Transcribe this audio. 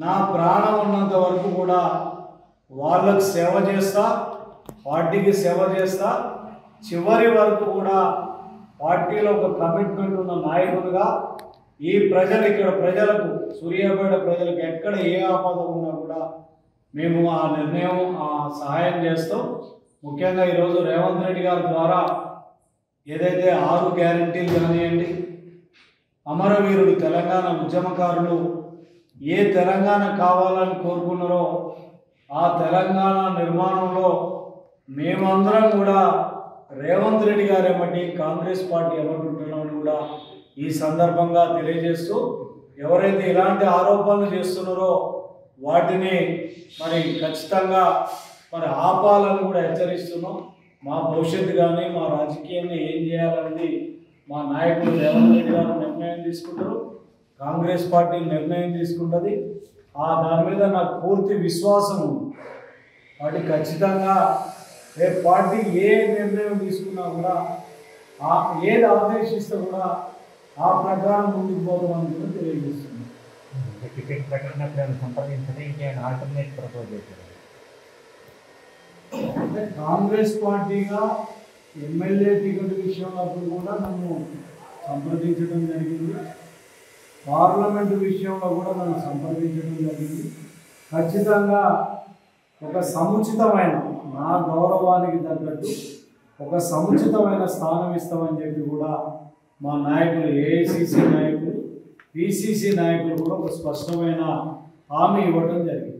నా ప్రాణం ఉన్నంత వరకు కూడా వాళ్ళకు సేవ చేస్తా, పార్టీకి సేవ చేస్తా, చివరి వరకు కూడా పార్టీలో ఒక కమిట్మెంట్ ఉన్న నాయకుడిగా ఈ ప్రజలు ఇక్కడ ప్రజలకు సూర్యాపేట ప్రజలకు ఎక్కడ ఏ ఆపద ఉన్నా కూడా మేము ఆ నిర్ణయం సహాయం చేస్తాం. ముఖ్యంగా ఈరోజు రేవంత్ రెడ్డి గారి ద్వారా ఏదైతే 6 గ్యారెంటీలు కానివ్వండి, అమరవీరుడు తెలంగాణ ఉద్యమకారులు ఏ తెలంగాణ కావాలని కోరుకున్నారో ఆ తెలంగాణ నిర్మాణంలో మేమందరం కూడా రేవంత్ రెడ్డి గారు ఏమంటే కాంగ్రెస్ పార్టీ ఏమంటుంటున్నామని కూడా ఈ సందర్భంగా తెలియజేస్తూ, ఎవరైతే ఇలాంటి ఆరోపణలు చేస్తున్నారో వాటిని మరి ఖచ్చితంగా మరి ఆపాలని కూడా హెచ్చరిస్తున్నాం. మా భవిష్యత్తు కానీ మా రాజకీయంగా ఏం చేయాలనేది మా నాయకులు రేవంత్ రెడ్డి గారు నిర్ణయం తీసుకుంటారు, కాంగ్రెస్ పార్టీ నిర్ణయం తీసుకుంటుంది. దాని మీద నాకు పూర్తి విశ్వాసం ఉంది. వాటి ఖచ్చితంగా రేపు పార్టీ ఏ నిర్ణయం తీసుకున్నా కూడా ఏది ఆదేశిస్తే కూడా ఆ ప్రకారం ముందుకు పోతామని కూడా తెలియజేస్తుంది. టికెట్ ప్రకటన సంప్రదించడం ఇంకేమైనా ఆల్టర్నేట్ ప్రపోజ్ చేశారు? అంటే కాంగ్రెస్ పార్టీగా ఎమ్మెల్యే టికెట్ విషయంలో కూడా నన్ను సంప్రదించడం జరిగింది, పార్లమెంటు విషయంలో కూడా నన్ను సంప్రదించడం జరిగింది. ఖచ్చితంగా ఒక సముచితమైన నా గౌరవానికి తగ్గట్టు ఒక సముచితమైన స్థానం ఇస్తామని చెప్పి కూడా మా నాయకులు ఏఐసిసి నాయకులు, పిసిసి నాయకులు కూడా ఒక స్పష్టమైన హామీ ఇవ్వడం జరిగింది.